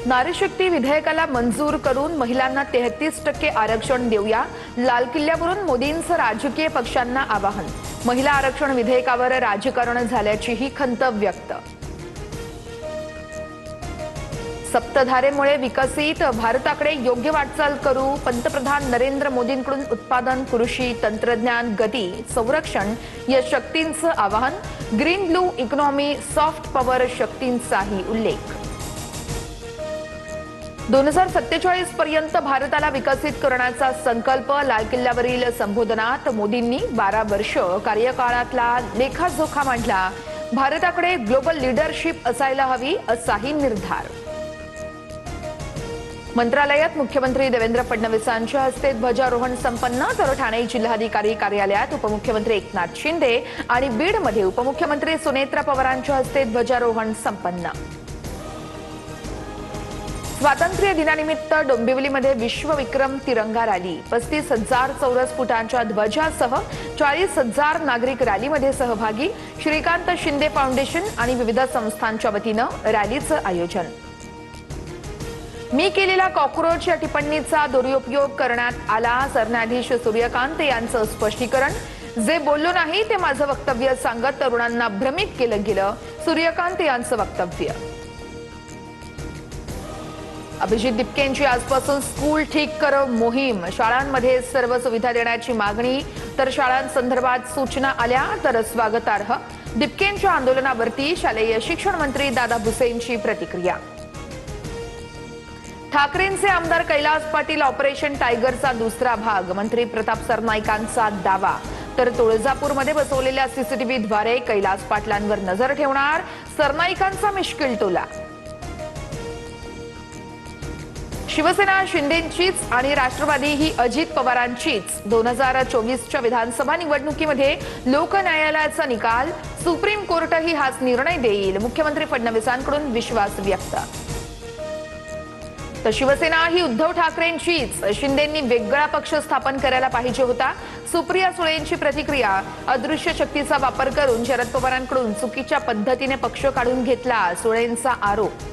नारीशक्ती विधेयकाला मंजूर करून महिलांना 33% आरक्षण देऊया, लाल किल्ल्यावरून मोदींचं राजकीय पक्षांना आवाहन। महिला आरक्षण विधेयकावर राजकारण झाल्याचीही खंत व्यक्त। सप्तधारेमुळे विकसित भारताकडे योग्य वाटचाल करू, पंतप्रधान नरेंद्र मोदींकडून उत्पादन, कृषी, तंत्रज्ञान, गती, संरक्षण या शक्तींचं आवाहन। Green blue economy, soft power शक्तींचाही उल्लेख। 2047 पर्यंत भारताला विकसित करण्याचा संकल्प। लाल किल्ल्यावरील संबोधनात मोदींनी 12 वर्ष कार्यकाळातला लेखाजोखा मांडला। भारताकडे ग्लोबल लीडरशिप असायला हवी असाही निर्धार। मंत्रालयात मुख्यमंत्री देवेंद्र फडणवीसांच्या हस्ते ध्वजारोहण संपन्न, तर ठाणे जिल्हाधिकारी कार्यालयात उपमुख्यमंत्री एकनाथ शिंदे आणि बीडमध्ये उपमुख्यमंत्री सुनेत्रा पवारांच्या हस्ते ध्वजारोहण संपन्न। स्वातंत्र्य दिनानिमित्त डोंबिवलीमध्ये विश्वविक्रम तिरंगा रॅली। 35,000 चौरस फुटांच्या ध्वजासह 40,000 नागरिक रॅलीमध्ये सहभागी। श्रीकांत शिंदे फाउंडेशन आणि विविध संस्थांच्या वतीनं रॅलीचं आयोजन। मी केलेला कॉक्रोच या टिप्पणीचा दुरुपयोग करण्यात आला, सरन्यायाधीश सूर्यकांत यांचं स्पष्टीकरण। जे बोललो नाही ते माझं वक्तव्य सांगत तरुणांना भ्रमित केलं गेलं, सूर्यकांत यांचं वक्तव्य। अभिजित दिपकेंची आजपासून स्कूल ठीक कर मोहीम। शाळांमध्ये सर्व सुविधा देण्याची मागणी, तर शाळांसंदर्भात सूचना आल्या तर स्वागतार्ह। दिपकेंच्या आंदोलनावरती शालेय शिक्षण मंत्री दादा भुसेंची प्रतिक्रिया। ठाकरेंचे आमदार कैलास पाटील ऑपरेशन टायगरचा दुसरा भाग, मंत्री प्रताप सरनाईकांचा दावा। तर तुळजापूरमध्ये बसवलेल्या सीसीटीव्हीद्वारे कैलास पाटलांवर नजर ठेवणार, सरनाईकांचा मिश्किल टोला। शिवसेना शिंदेंचीच आणि राष्ट्रवादी ही अजित पवारांचीच। 2024च्या विधानसभा निवडणुकीमध्ये लोक न्यायालयाचा निकाल, सुप्रीम कोर्टही हाच निर्णय देईल, मुख्यमंत्री फडणवीसांकडून विश्वास व्यक्त। तर शिवसेना ही उद्धव ठाकरेंचीच, शिंदेंनी वेगळा पक्ष स्थापन करायला पाहिजे होता, सुप्रिया सुळेंची प्रतिक्रिया। अदृश्य शक्तीचा वापर करून शरद पवारांकडून चुकीच्या पद्धतीने पक्ष काढून घेतला, सुळेंचा आरोप।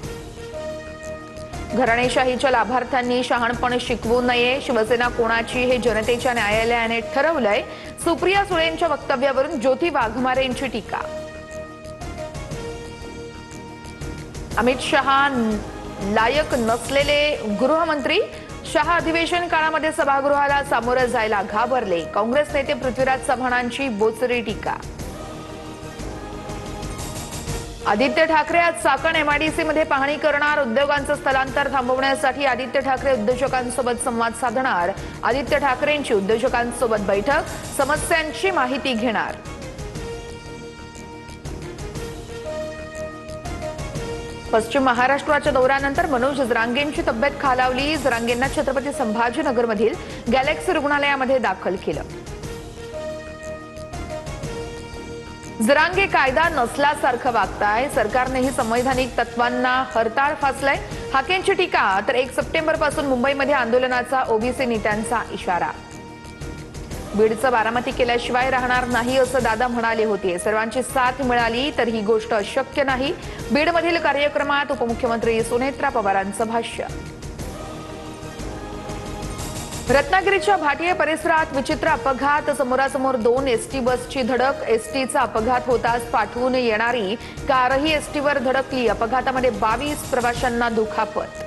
घराणेशाहीच्या लाभार्थ्यांनी शहाणपण शिकवू नये, शिवसेना कोणाची हे जनतेच्या न्यायालयाने ठरवलंय, सुप्रिया सुळेंच्या वक्तव्यावरून ज्योती वाघमारेंची टीका। अमित शहा लायक नसलेले गृहमंत्री, शहा अधिवेशन काळामध्ये सभागृहाला सामोरं जायला घाबरले, काँग्रेस नेते पृथ्वीराज चव्हाणांची बोचरी टीका। आदित्य ठाकरे आज चाकण एमआयडीसी मध्ये पाहणी करणार, उद्योगांचं स्थलांतर थांबवण्यासाठी आदित्य ठाकरे उद्योजकांसोबत संवाद साधणार। आदित्य ठाकरेंची उद्योजकांसोबत बैठक, समस्यांची माहिती घेणार। पश्चिम महाराष्ट्राच्या दौऱ्यानंतर मनोज जरांगेंची तब्येत खालावली, जरांगेंना छत्रपती संभाजीनगरमधील गॅलेक्सी रुग्णालयामध्ये दाखल केलं। जरांगे कायदा नसल्यासारखं वागताय, सरकारनेही संवैधानिक तत्वांना हरताळ फासलाय, हाकेंची टीका। तर 1 सप्टेंबर पासून मुंबईमध्ये आंदोलनाचा ओबीसी नेत्यांचा इशारा। बीडचं बारामती केल्याशिवाय राहणार नाही असं दादा म्हणाले होते, सर्वांची साथ मिळाली तर ही गोष्ट अशक्य नाही। बीडमधील कार्यक्रमात उपमुख्यमंत्री सुनेत्रा पवारांचं भाष्य। रत्नागिरीच्या भाटिये परिसरात विचित्र अपघात, समोरासमोर 2 एसटी बसची धडक। एसटीचा अपघात होताच पाठवून येणारी कारही एसटीवर धडकली, अपघातामध्ये 22 प्रवाशांना दुखापत।